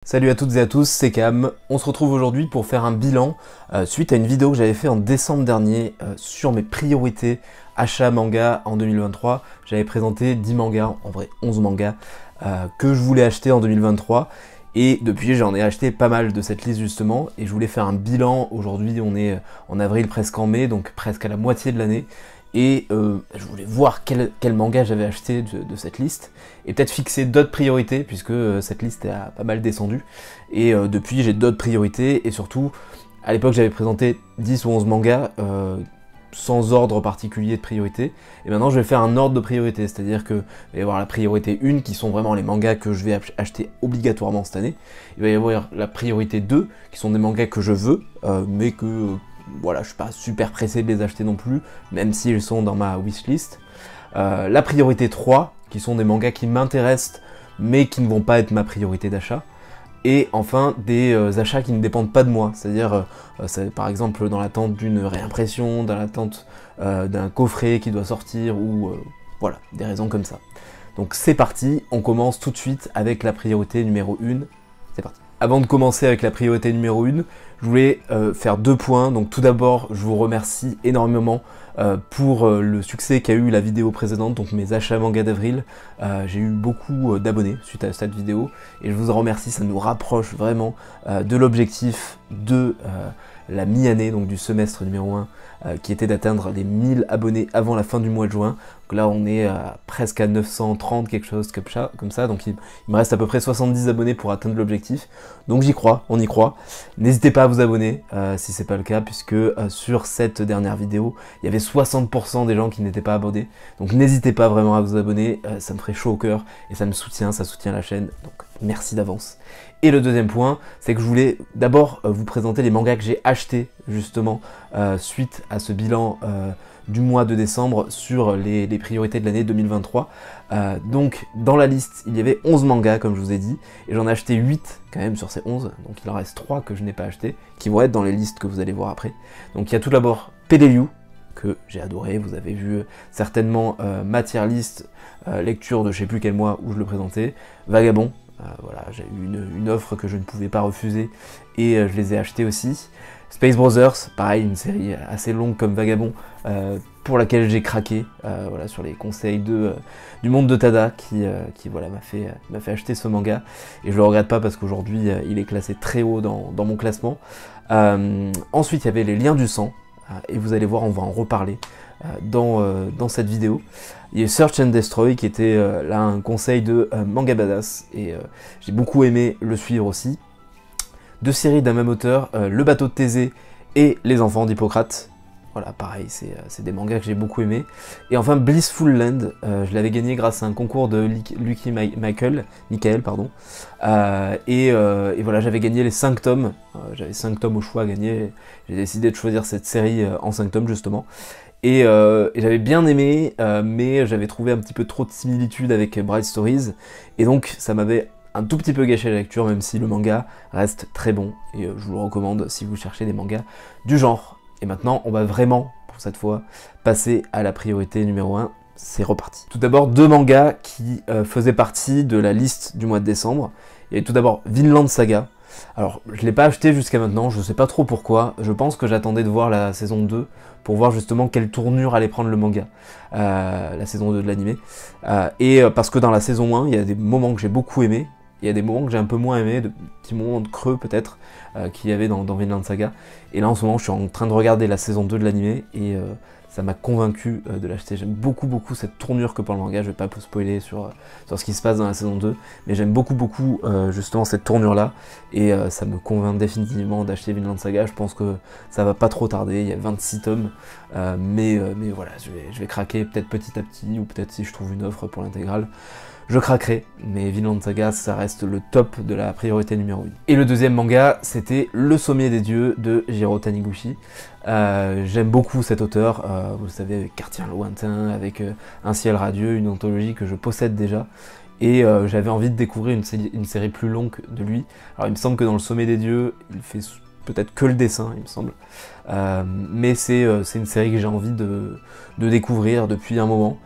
Salut à toutes et à tous, c'est Cam. On se retrouve aujourd'hui pour faire un bilan suite à une vidéo que j'avais fait en décembre dernier sur mes priorités achat manga en 2023. J'avais présenté 10 mangas, en vrai 11 mangas, que je voulais acheter en 2023. Et depuis j'en ai acheté pas mal de cette liste justement, et je voulais faire un bilan. Aujourd'hui on est en avril, presque en mai, donc presque à la moitié de l'année. Et je voulais voir quel manga j'avais acheté de cette liste, et peut-être fixer d'autres priorités, puisque cette liste a pas mal descendu, et depuis j'ai d'autres priorités, et surtout, à l'époque j'avais présenté 10 ou 11 mangas, sans ordre particulier de priorité, et maintenant je vais faire un ordre de priorité, c'est-à-dire que il va y avoir la priorité 1, qui sont vraiment les mangas que je vais acheter obligatoirement cette année, il va y avoir la priorité 2, qui sont des mangas que je veux, mais que... voilà, je suis pas super pressé de les acheter non plus, même s'ils sont dans ma wishlist. La priorité 3, qui sont des mangas qui m'intéressent, mais qui ne vont pas être ma priorité d'achat. Et enfin, des achats qui ne dépendent pas de moi, c'est-à-dire, par exemple, dans l'attente d'une réimpression, dans l'attente d'un coffret qui doit sortir, ou voilà, des raisons comme ça. Donc c'est parti, on commence tout de suite avec la priorité numéro 1, c'est parti. Avant de commencer avec la priorité numéro 1, je voulais faire 2 points. Donc tout d'abord, je vous remercie énormément pour le succès qu'a eu la vidéo précédente, donc mes achats manga d'avril. J'ai eu beaucoup d'abonnés suite à cette vidéo, et je vous en remercie, ça nous rapproche vraiment de l'objectif de la mi-année, donc du semestre numéro 1, qui était d'atteindre les 1000 abonnés avant la fin du mois de juin. Donc là on est presque à 930, quelque chose comme ça, donc il me reste à peu près 70 abonnés pour atteindre l'objectif. Donc j'y crois, on y croit. N'hésitez pas à vous abonner si c'est pas le cas, puisque sur cette dernière vidéo, il y avait 60% des gens qui n'étaient pas abonnés. Donc n'hésitez pas vraiment à vous abonner, ça me ferait chaud au cœur, et ça me soutient, ça soutient la chaîne, donc merci d'avance. Et le deuxième point, c'est que je voulais d'abord vous présenter les mangas que j'ai achetés justement suite à ce bilan du mois de décembre sur les priorités de l'année 2023. Donc dans la liste, il y avait 11 mangas comme je vous ai dit, et j'en ai acheté 8 quand même sur ces 11, donc il en reste 3 que je n'ai pas acheté, qui vont être dans les listes que vous allez voir après. Donc il y a tout d'abord Peleliu, que j'ai adoré, vous avez vu certainement ma tier list, lecture de je sais plus quel mois où je le présentais, Vagabond. Voilà, j'ai eu une offre que je ne pouvais pas refuser, et je les ai achetés aussi. Space Brothers, pareil, une série assez longue comme Vagabond, pour laquelle j'ai craqué, voilà, sur les conseils du monde de Tada, qui voilà, m'a fait acheter ce manga, et je le regrette pas parce qu'aujourd'hui il est classé très haut dans mon classement. Ensuite il y avait les Liens du sang, et vous allez voir, on va en reparler dans cette vidéo. Il y a eu Search and Destroy, qui était là un conseil de Manga Badass, et j'ai beaucoup aimé le suivre aussi. 2 séries d'un même auteur, Le bateau de Thésée et Les enfants d'Hippocrate. Voilà, pareil, c'est des mangas que j'ai beaucoup aimé. Et enfin Blissful Land, je l'avais gagné grâce à un concours de Lucky Michael, et voilà, j'avais gagné les 5 tomes, j'avais 5 tomes au choix à gagner, j'ai décidé de choisir cette série en 5 tomes justement. Et j'avais bien aimé, mais j'avais trouvé un petit peu trop de similitudes avec Bright Stories, et donc ça m'avait un tout petit peu gâché la lecture, même si le manga reste très bon, et je vous le recommande si vous cherchez des mangas du genre. Et maintenant, on va vraiment, pour cette fois, passer à la priorité numéro 1, c'est reparti. Tout d'abord, 2 mangas qui faisaient partie de la liste du mois de décembre. Il y avait tout d'abord Vinland Saga. Alors, je ne l'ai pas acheté jusqu'à maintenant, je ne sais pas trop pourquoi. Je pense que j'attendais de voir la saison 2 pour voir justement quelle tournure allait prendre le manga, la saison 2 de l'anime. Parce que dans la saison 1, il y a des moments que j'ai beaucoup aimés, il y a des moments que j'ai un peu moins aimés, de petits moments de creux peut-être, qu'il y avait dans Vinland Saga. Et là en ce moment je suis en train de regarder la saison 2 de l'anime, et ça m'a convaincu de l'acheter. J'aime beaucoup cette tournure que prend le manga. Je vais pas vous spoiler sur ce qui se passe dans la saison 2, mais j'aime beaucoup justement cette tournure là, et ça me convainc définitivement d'acheter Vinland Saga. Je pense que ça va pas trop tarder, il y a 26 tomes, mais voilà, je vais craquer peut-être petit à petit, ou peut-être si je trouve une offre pour l'intégrale, je craquerai, mais Vinland Saga, ça reste le top de la priorité numéro 1. Et le deuxième manga, c'était Le Sommet des Dieux de Jiro Taniguchi. J'aime beaucoup cet auteur, vous le savez, avec Quartier Lointain, avec Un ciel radieux, une anthologie que je possède déjà. Et j'avais envie de découvrir une série plus longue de lui. Alors il me semble que dans Le Sommet des Dieux, il fait peut-être que le dessin, il me semble. Mais c'est une série que j'ai envie de découvrir depuis un moment.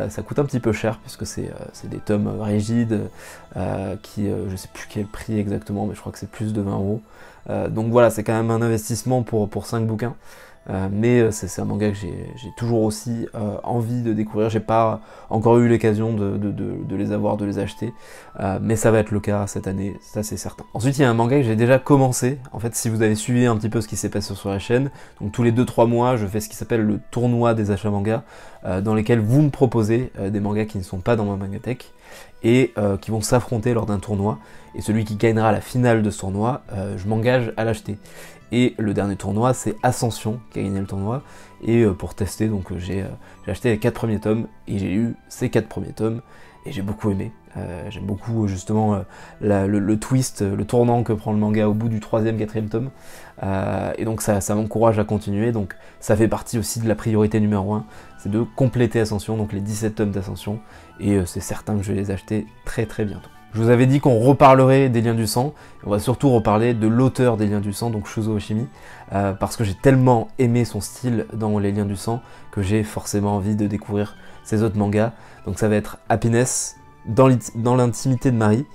Ça coûte un petit peu cher puisque c'est des tomes rigides qui, je sais plus quel prix exactement, mais je crois que c'est plus de 20 euros. Donc voilà, c'est quand même un investissement pour 5 bouquins. Mais c'est un manga que j'ai toujours aussi envie de découvrir. J'ai pas encore eu l'occasion de les avoir, de les acheter, mais ça va être le cas cette année, ça c'est certain. Ensuite il y a un manga que j'ai déjà commencé. En fait, si vous avez suivi un petit peu ce qui s'est passé sur la chaîne, donc tous les 2-3 mois je fais ce qui s'appelle le tournoi des achats manga, dans lesquels vous me proposez des mangas qui ne sont pas dans ma mangatech et qui vont s'affronter lors d'un tournoi, et celui qui gagnera la finale de ce tournoi, je m'engage à l'acheter. Et le dernier tournoi, c'est Ascension qui a gagné le tournoi. Et pour tester, donc j'ai acheté les 4 premiers tomes et j'ai lu ces 4 premiers tomes et j'ai beaucoup aimé. J'aime beaucoup justement le twist, le tournant que prend le manga au bout du 3e, 4e tome. Et donc ça m'encourage à continuer. Donc ça fait partie aussi de la priorité numéro 1, c'est de compléter Ascension, donc les 17 tomes d'Ascension. Et c'est certain que je vais les acheter très très bientôt. Je vous avais dit qu'on reparlerait des Liens du Sang, on va surtout reparler de l'auteur des Liens du Sang, donc Shuzo Oshimi, parce que j'ai tellement aimé son style dans les Liens du Sang que j'ai forcément envie de découvrir ses autres mangas. Donc ça va être Happiness, Dans l'intimité de Marie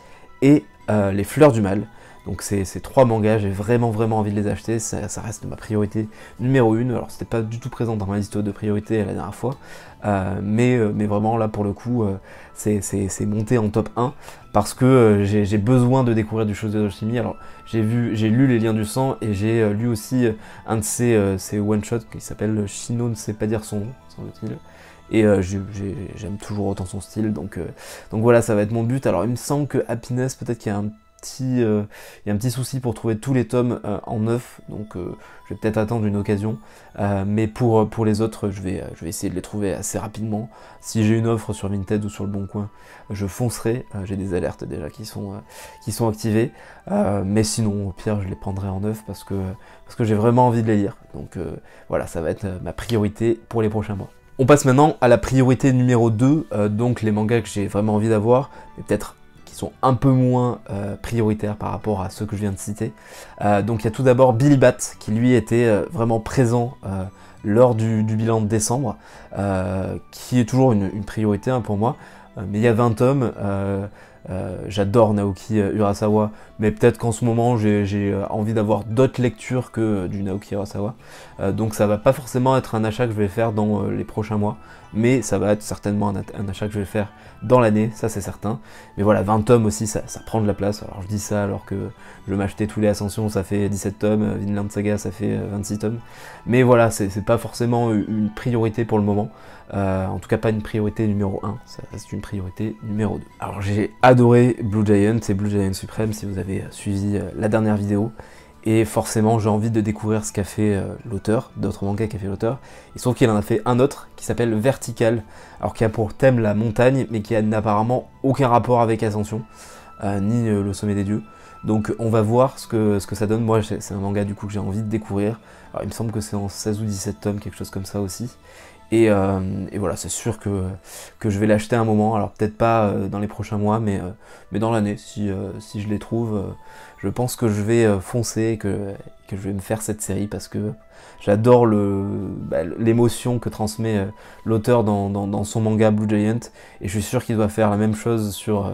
et Les Fleurs du Mal. Donc ces 3 mangas, j'ai vraiment envie de les acheter, ça reste ma priorité numéro 1, alors c'était pas du tout présent dans ma liste de priorités la dernière fois, mais vraiment là pour le coup, c'est monté en top 1, parce que j'ai besoin de découvrir du Shuzo Oshimi. Alors j'ai lu Les Liens du Sang, et j'ai lu aussi un de ses one-shots qui s'appelle Shino ne sait pas dire son nom, semble-t-il. Et j'aime toujours autant son style, donc voilà, ça va être mon but. Alors il me semble que Happiness, peut-être qu'il y a un petit souci pour trouver tous les tomes en neuf, donc je vais peut-être attendre une occasion, mais pour les autres, je vais essayer de les trouver assez rapidement. Si j'ai une offre sur Vinted ou sur le Bon Coin, je foncerai, j'ai des alertes déjà qui sont activées, mais sinon au pire je les prendrai en neuf parce que j'ai vraiment envie de les lire, donc voilà, ça va être ma priorité pour les prochains mois. On passe maintenant à la priorité numéro 2, donc les mangas que j'ai vraiment envie d'avoir, mais peut-être qui sont un peu moins prioritaires par rapport à ceux que je viens de citer. Donc il y a tout d'abord Billy Bat, qui lui était vraiment présent lors du bilan de décembre, qui est toujours une priorité pour moi, mais il y a 20 tomes, j'adore Naoki Urasawa, mais peut-être qu'en ce moment j'ai envie d'avoir d'autres lectures que du Naoki Urasawa, donc ça va pas forcément être un achat que je vais faire dans les prochains mois, mais ça va être certainement un achat que je vais faire dans l'année, ça c'est certain. Mais voilà, 20 tomes aussi, ça prend de la place. Alors je dis ça alors que je m'achetais tous les Ascensions, ça fait 17 tomes, Vinland Saga ça fait 26 tomes. Mais voilà, c'est pas forcément une priorité pour le moment. En tout cas pas une priorité numéro 1, ça reste une priorité numéro 2. Alors j'ai adoré Blue Giant et Blue Giant Supreme si vous avez suivi la dernière vidéo. Et forcément j'ai envie de découvrir ce qu'a fait l'auteur, d'autres mangas qu'a fait l'auteur. Il se trouve qu'il en a fait un autre qui s'appelle Vertical, alors qui a pour thème la montagne, mais qui n'a apparemment aucun rapport avec Ascension, ni le sommet des dieux. Donc on va voir ce que ça donne. Moi c'est un manga du coup que j'ai envie de découvrir. Alors il me semble que c'est en 16 ou 17 tomes, quelque chose comme ça aussi. Et voilà, c'est sûr que je vais l'acheter à un moment, alors peut-être pas dans les prochains mois, mais dans l'année, si je les trouve, je pense que je vais foncer et que je vais me faire cette série, parce que j'adore l'émotion que transmet l'auteur dans son manga Blue Giant, et je suis sûr qu'il doit faire la même chose sur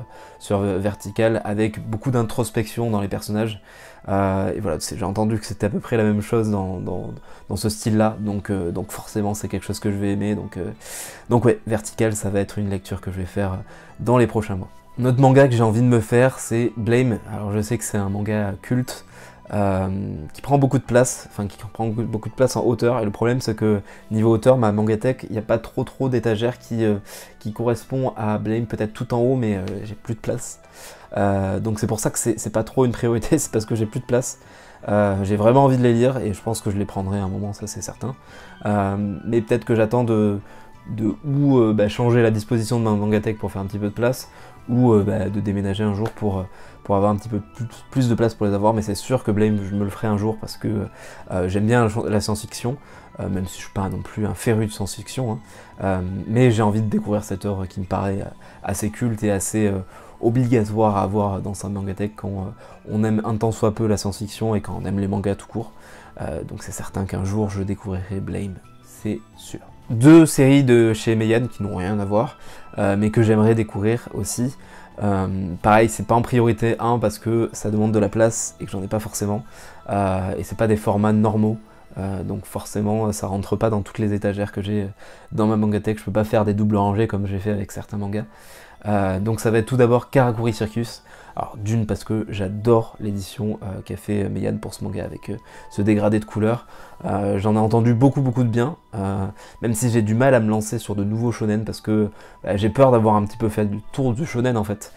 Vertical, avec beaucoup d'introspection dans les personnages. Et voilà, j'ai entendu que c'était à peu près la même chose dans ce style-là, donc forcément c'est quelque chose que je vais aimer, donc ouais, Vertical, ça va être une lecture que je vais faire dans les prochains mois. Un autre manga que j'ai envie de me faire, c'est Blame. Alors je sais que c'est un manga culte, qui prend beaucoup de place, en hauteur, et le problème c'est que niveau hauteur, ma mangatech, il n'y a pas trop d'étagères qui correspond à Blame, peut-être tout en haut, mais j'ai plus de place. Donc c'est pour ça que c'est pas trop une priorité, c'est parce que j'ai plus de place. J'ai vraiment envie de les lire, et je pense que je les prendrai à un moment, ça c'est certain. Mais peut-être que j'attends de changer la disposition de ma mangatech pour faire un petit peu de place, ou de déménager un jour pour avoir un petit peu plus de place pour les avoir, mais c'est sûr que Blame, je me le ferai un jour, parce que j'aime bien la science-fiction, même si je suis pas non plus un féru de science-fiction, hein, mais j'ai envie de découvrir cette œuvre qui me paraît assez culte et assez obligatoire à avoir dans sa mangatech quand on aime un tant soit peu la science-fiction et quand on aime les mangas tout court. Donc c'est certain qu'un jour je découvrirai Blame, c'est sûr. 2 séries de chez Meian qui n'ont rien à voir, mais que j'aimerais découvrir aussi. Pareil, c'est pas en priorité 1 parce que ça demande de la place et que j'en ai pas forcément, et c'est pas des formats normaux, donc forcément ça rentre pas dans toutes les étagères que j'ai dans ma mangatech. Je peux pas faire des doubles rangées comme j'ai fait avec certains mangas. Donc ça va être tout d'abord Karakuri Circus. Alors d'une parce que j'adore l'édition qu'a fait Meian pour ce manga avec ce dégradé de couleurs. J'en ai entendu beaucoup de bien, même si j'ai du mal à me lancer sur de nouveaux shonen parce que j'ai peur d'avoir un petit peu fait le tour du shonen en fait,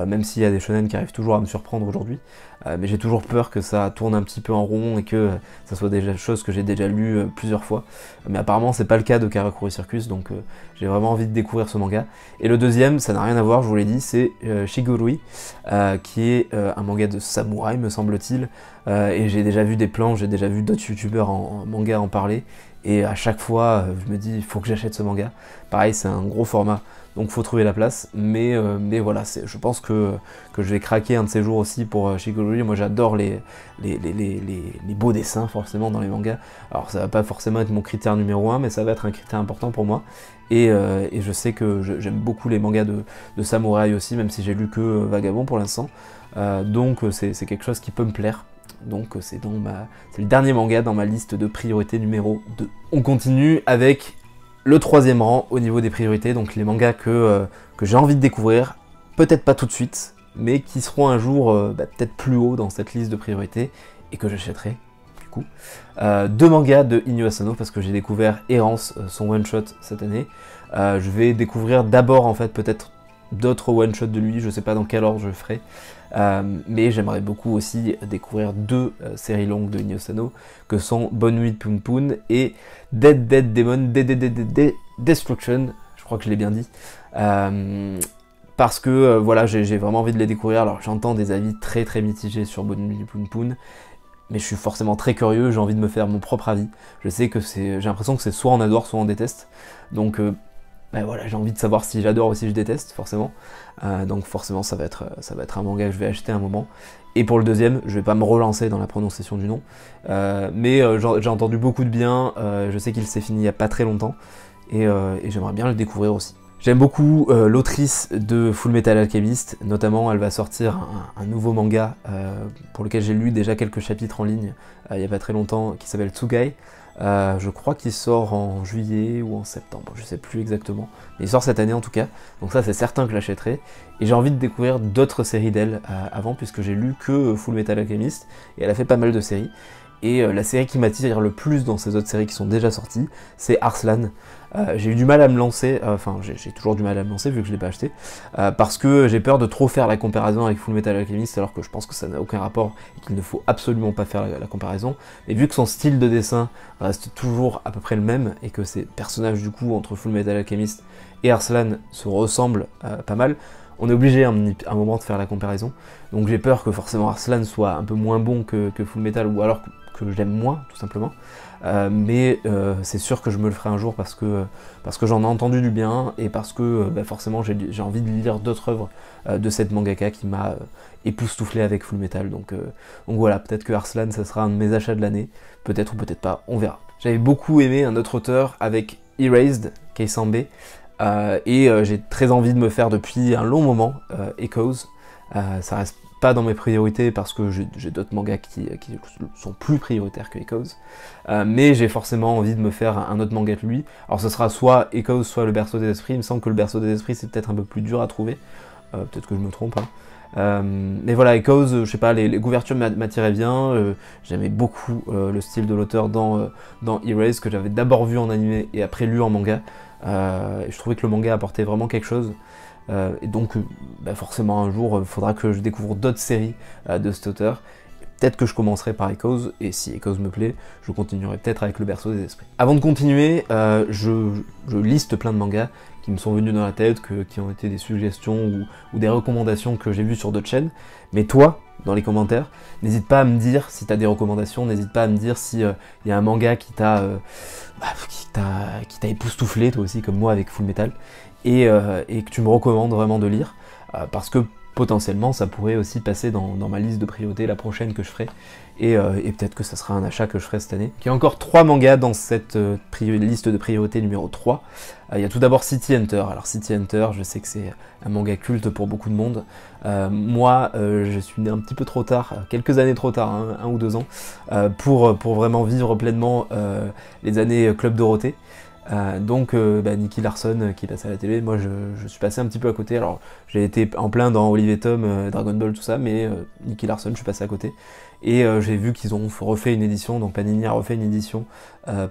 même s'il y a des shonen qui arrivent toujours à me surprendre aujourd'hui, mais j'ai toujours peur que ça tourne un petit peu en rond et que ça soit des choses que j'ai déjà lues plusieurs fois, mais apparemment c'est pas le cas de Karakuri Circus, donc j'ai vraiment envie de découvrir ce manga. Et le deuxième, ça n'a rien à voir, je vous l'ai dit, c'est Shigurui, qui est un manga de samouraï me semble-t-il, et j'ai déjà vu des plans, j'ai déjà vu d'autres youtubeurs en manga en parler, et à chaque fois je me dis il faut que j'achète ce manga. Pareil, c'est un gros format, donc faut trouver la place, mais voilà, je pense que je vais craquer un de ces jours aussi pour Shigurui. Moi j'adore les beaux dessins forcément dans les mangas, alors ça va pas forcément être mon critère numéro 1, mais ça va être un critère important pour moi, et je sais que j'aime beaucoup les mangas de samouraï aussi, même si j'ai lu que Vagabond pour l'instant, donc c'est quelque chose qui peut me plaire. Donc c'est le dernier manga dans ma liste de priorité numéro 2. On continue avec le 3e rang au niveau des priorités, donc les mangas que j'ai envie de découvrir, peut-être pas tout de suite, mais qui seront un jour peut-être plus haut dans cette liste de priorités, et que j'achèterai du coup. 2 mangas de Inyo Asano, parce que j'ai découvert Errance, son one-shot cette année. Je vais découvrir d'abord en fait peut-être d'autres one-shots de lui, je sais pas dans quel ordre je le ferai. Mais j'aimerais beaucoup aussi découvrir 2 séries longues de Inyo Asano, que sont Bonne Nuit de Poon Poon et Dead Demon Destruction, je crois que je l'ai bien dit, parce que voilà, j'ai vraiment envie de les découvrir. Alors j'entends des avis très mitigés sur Bonne Nuit de Poon Poon, mais je suis forcément très curieux, j'ai envie de me faire mon propre avis. Je sais que j'ai l'impression que c'est soit on adore, soit on déteste, donc ben voilà, j'ai envie de savoir si j'adore ou si je déteste, forcément. Donc forcément, ça va être un manga que je vais acheter à un moment. Et pour le deuxième, je vais pas me relancer dans la prononciation du nom. Mais j'ai entendu beaucoup de bien, je sais qu'il s'est fini il y a pas très longtemps, et j'aimerais bien le découvrir aussi. J'aime beaucoup l'autrice de Fullmetal Alchemist, notamment elle va sortir un nouveau manga pour lequel j'ai lu déjà quelques chapitres en ligne il y a pas très longtemps, qui s'appelle Tsugai. Je crois qu'il sort en juillet ou en septembre, je sais plus exactement, mais il sort cette année en tout cas, donc ça c'est certain que je l'achèterai, et j'ai envie de découvrir d'autres séries d'elle avant, puisque j'ai lu que Fullmetal Alchemist, et elle a fait pas mal de séries, et la série qui m'attire le plus dans ces autres séries qui sont déjà sorties, c'est Arslan. J'ai eu du mal à me lancer, enfin j'ai toujours du mal à me lancer vu que je l'ai pas acheté, parce que j'ai peur de trop faire la comparaison avec Fullmetal Alchemist, alors que je pense que ça n'a aucun rapport et qu'il ne faut absolument pas faire la comparaison. Mais vu que son style de dessin reste toujours à peu près le même, et que ces personnages du coup entre Fullmetal Alchemist et Arslan se ressemblent pas mal, on est obligé à un moment de faire la comparaison. Donc j'ai peur que forcément Arslan soit un peu moins bon que Fullmetal, ou alors que j'aime moins tout simplement. Mais c'est sûr que je me le ferai un jour parce que j'en ai entendu du bien, et parce que forcément j'ai envie de lire d'autres œuvres de cette mangaka qui m'a époustouflé avec Fullmetal. Donc voilà, peut-être que Arslan ça sera un de mes achats de l'année, peut-être ou peut-être pas, on verra. J'avais beaucoup aimé un autre auteur avec Erased, Keisambe, et j'ai très envie de me faire depuis un long moment Echoes. Ça reste pas dans mes priorités parce que j'ai d'autres mangas qui sont plus prioritaires que Echoes, mais j'ai forcément envie de me faire un autre manga que lui. Alors ce sera soit Echoes, soit Le Berceau des Esprits. Il me semble que Le Berceau des Esprits c'est peut-être un peu plus dur à trouver, peut-être que je me trompe, hein. Mais voilà, Echoes, je sais pas, les couvertures m'attiraient bien, j'aimais beaucoup le style de l'auteur dans Erase, que j'avais d'abord vu en animé et après lu en manga, et je trouvais que le manga apportait vraiment quelque chose. Et donc forcément un jour il faudra que je découvre d'autres séries de cet auteur. Peut-être que je commencerai par Echoes, et si Echoes me plaît, je continuerai peut-être avec Le Berceau des Esprits. Avant de continuer, je liste plein de mangas qui me sont venus dans la tête, qui ont été des suggestions ou des recommandations que j'ai vues sur d'autres chaînes. Mais toi, dans les commentaires, n'hésite pas à me dire si tu as des recommandations, n'hésite pas à me dire si y a un manga qui t'a époustouflé, toi aussi, comme moi avec Fullmetal, et que tu me recommandes vraiment de lire, parce que potentiellement ça pourrait aussi passer dans ma liste de priorités, la prochaine que je ferai, et peut-être que ça sera un achat que je ferai cette année. Il y a encore 3 mangas dans cette liste de priorités numéro 3. Il y a tout d'abord City Hunter. Alors City Hunter, je sais que c'est un manga culte pour beaucoup de monde. Moi, je suis né un petit peu trop tard, quelques années trop tard, hein, 1 ou 2 ans, pour vraiment vivre pleinement les années Club Dorothée. Donc Nicky Larson qui passe à la télé, moi je suis passé un petit peu à côté. Alors j'ai été en plein dans Olive et Tom, Dragon Ball, tout ça, mais Nicky Larson je suis passé à côté. Et j'ai vu qu'ils ont refait une édition, donc Panini a refait une édition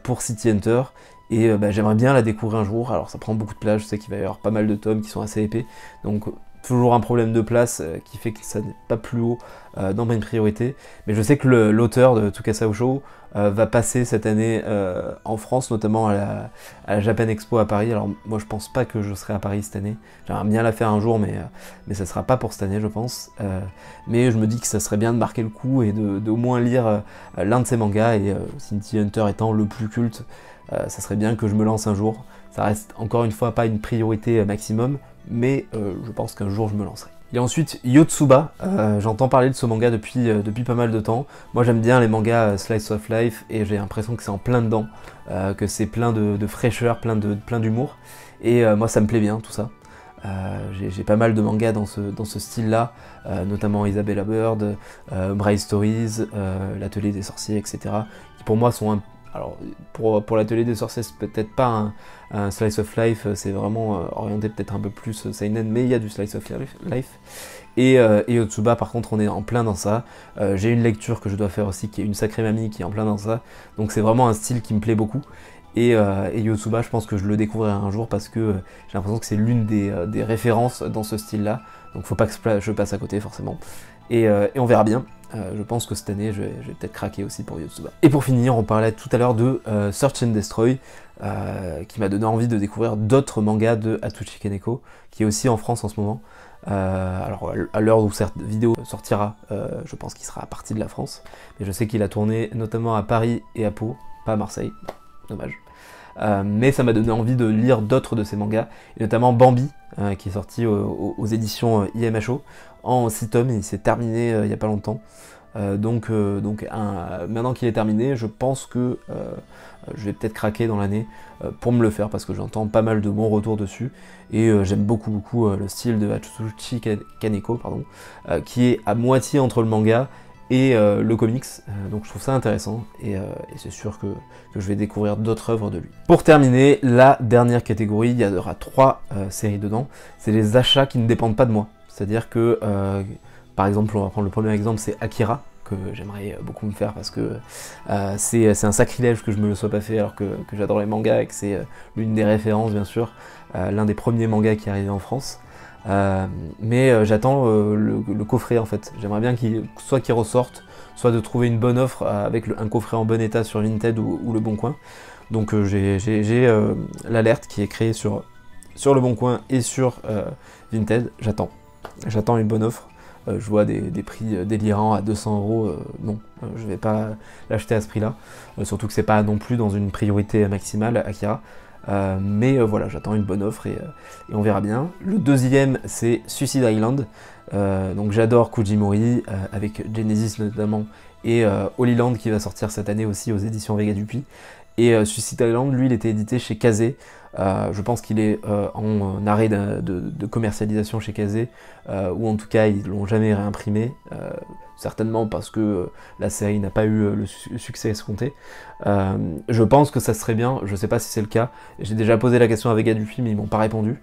pour City Hunter. Et j'aimerais bien la découvrir un jour. Alors ça prend beaucoup de place, je sais qu'il va y avoir pas mal de tomes qui sont assez épais, donc toujours un problème de place qui fait que ça n'est pas plus haut dans mes priorités. Mais je sais que l'auteur de Tsukasa Osho va passer cette année en France, notamment à la Japan Expo à Paris. Alors moi je pense pas que je serai à Paris cette année, j'aimerais bien la faire un jour, mais ça sera pas pour cette année je pense. Mais je me dis que ça serait bien de marquer le coup et de au moins lire l'un de ces mangas, et City Hunter étant le plus culte, ça serait bien que je me lance un jour. Ça reste encore une fois pas une priorité maximum, mais je pense qu'un jour je me lancerai. Il y a ensuite Yotsuba, j'entends parler de ce manga depuis pas mal de temps. Moi j'aime bien les mangas Slice of Life, et j'ai l'impression que c'est en plein dedans, que c'est plein de fraîcheur, plein d'humour, et moi ça me plaît bien tout ça. J'ai pas mal de mangas dans ce style-là, notamment Isabella Bird, Bright Stories, l'Atelier des Sorciers, etc., qui pour moi sont alors pour l'Atelier des Sorciers c'est peut-être pas un Slice of Life, c'est vraiment orienté peut-être un peu plus seinen, mais il y a du Slice of Life. Et Yotsuba par contre on est en plein dans ça. J'ai une lecture que je dois faire aussi qui est Une Sacrée Mamie, qui est en plein dans ça, donc c'est vraiment un style qui me plaît beaucoup. Et Yotsuba, je pense que je le découvrirai un jour parce que j'ai l'impression que c'est l'une des références dans ce style-là. Donc faut pas que je passe à côté forcément. Et on verra bien. Je pense que cette année, je vais peut-être craquer aussi pour Yotsuba. Et pour finir, on parlait tout à l'heure de Search and Destroy, qui m'a donné envie de découvrir d'autres mangas de Atsushi Kaneko, qui est aussi en France en ce moment. Alors à l'heure où cette vidéo sortira, je pense qu'il sera parti de la France. Mais je sais qu'il a tourné notamment à Paris et à Pau, pas à Marseille. Dommage. Mais ça m'a donné envie de lire d'autres de ces mangas, et notamment Bambi, qui est sorti aux éditions IMHO en 6 tomes, et il s'est terminé il n'y a pas longtemps. Donc maintenant qu'il est terminé, je pense que je vais peut-être craquer dans l'année pour me le faire, parce que j'entends pas mal de bons retours dessus, et j'aime beaucoup le style de Atsushi Kaneko, qui est à moitié entre le manga et le comics, donc je trouve ça intéressant, et c'est sûr que je vais découvrir d'autres œuvres de lui. Pour terminer, la dernière catégorie, il y aura 3 séries dedans, c'est les achats qui ne dépendent pas de moi, c'est-à-dire que, par exemple, on va prendre le premier exemple, c'est Akira, que j'aimerais beaucoup me faire parce que c'est un sacrilège que je me le sois pas fait alors que j'adore les mangas et que c'est l'une des références bien sûr, l'un des premiers mangas qui est arrivé en France. Mais j'attends le coffret en fait. J'aimerais bien qu'il ressorte, soit de trouver une bonne offre avec un coffret en bon état sur Vinted ou Le Bon Coin. Donc j'ai l'alerte qui est créée sur Le Bon Coin et sur Vinted. J'attends une bonne offre. Je vois des prix délirants à 200 €. Non, je vais pas l'acheter à ce prix-là. Surtout que c'est pas non plus dans une priorité maximale, Akira. Mais voilà, j'attends une bonne offre et on verra bien. Le deuxième, c'est Suicide Island. Donc j'adore Kujimori, avec Genesis notamment, et Holy Land qui va sortir cette année aussi aux éditions Vega Dupuis. Et Suicide Island, lui, il était édité chez Kazé. Je pense qu'il est en arrêt de commercialisation chez Kazé, ou en tout cas ils l'ont jamais réimprimé, certainement parce que la série n'a pas eu le succès escompté. Je pense que ça serait bien, je sais pas si c'est le cas, j'ai déjà posé la question à Vega Dupuis mais ils m'ont pas répondu,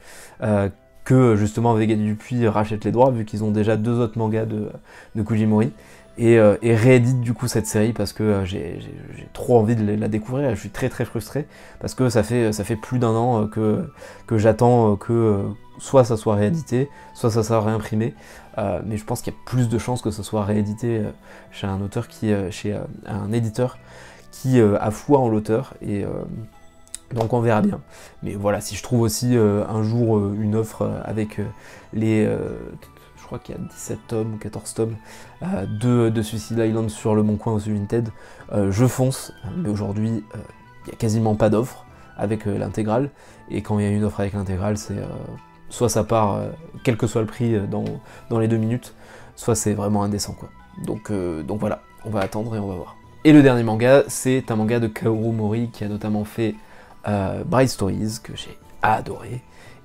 que justement Vega Dupuis rachète les droits vu qu'ils ont déjà 2 autres mangas de Kujimori. Et réédite du coup cette série parce que j'ai trop envie de la découvrir, et je suis très frustré parce que ça fait plus d'1 an que j'attends que soit ça soit réédité, soit ça soit réimprimé, mais je pense qu'il y a plus de chances que ce soit réédité chez un auteur chez un éditeur qui a foi en l'auteur, et donc on verra bien. Mais voilà, si je trouve aussi un jour une offre avec je crois qu'il y a 17 tomes ou 14 tomes de Suicide Island sur Le Bon Coin ou sur Vinted, je fonce, mais aujourd'hui il n'y a quasiment pas d'offre avec l'intégrale, et quand il y a une offre avec l'intégrale, soit ça part, quel que soit le prix dans les 2 minutes, soit c'est vraiment indécent quoi. Donc voilà, on va attendre et on va voir. Et le dernier manga, c'est un manga de Kaoru Mori qui a notamment fait Bright Stories, que j'ai adoré,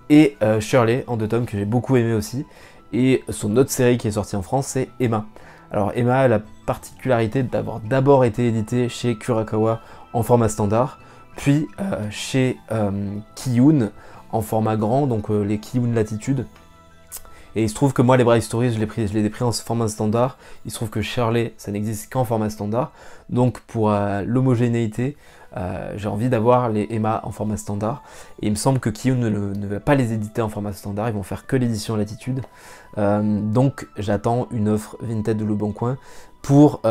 et Shirley en 2 tomes, que j'ai beaucoup aimé aussi, et son autre série qui est sortie en France, c'est Emma. Alors Emma a la particularité d'avoir d'abord été édité chez Kurokawa en format standard, puis chez Kiyun en format grand, donc les Kiyun Latitude. Et il se trouve que moi les Bright Stories je les ai pris en format standard, il se trouve que Shirley ça n'existe qu'en format standard, donc pour l'homogénéité, j'ai envie d'avoir les Emma en format standard, et il me semble que Kiyun ne va pas les éditer en format standard, ils vont faire que l'édition Latitude, donc j'attends une offre Vinted de Le Bon Coin pour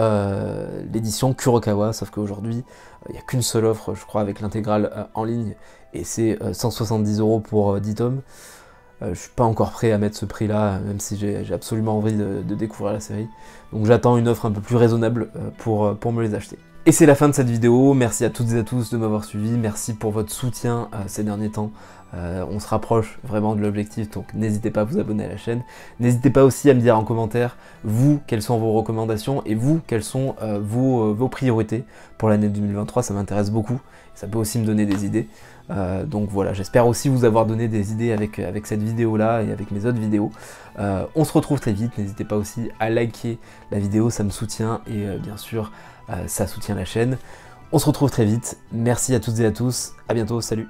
l'édition Kurokawa, sauf qu'aujourd'hui il n'y a qu'une seule offre je crois avec l'intégrale en ligne, et c'est 170 € pour 10 tomes. Je suis pas encore prêt à mettre ce prix là, même si j'ai absolument envie de découvrir la série. Donc j'attends une offre un peu plus raisonnable pour me les acheter. Et c'est la fin de cette vidéo, merci à toutes et à tous de m'avoir suivi, merci pour votre soutien ces derniers temps. On se rapproche vraiment de l'objectif, donc n'hésitez pas à vous abonner à la chaîne. N'hésitez pas aussi à me dire en commentaire, vous, quelles sont vos recommandations, et vous, quelles sont vos priorités pour l'année 2023, ça m'intéresse beaucoup, ça peut aussi me donner des idées. Donc voilà, j'espère aussi vous avoir donné des idées avec cette vidéo là et avec mes autres vidéos. On se retrouve très vite, n'hésitez pas aussi à liker la vidéo, ça me soutient et bien sûr ça soutient la chaîne. On se retrouve très vite, merci à toutes et à tous, à bientôt, salut.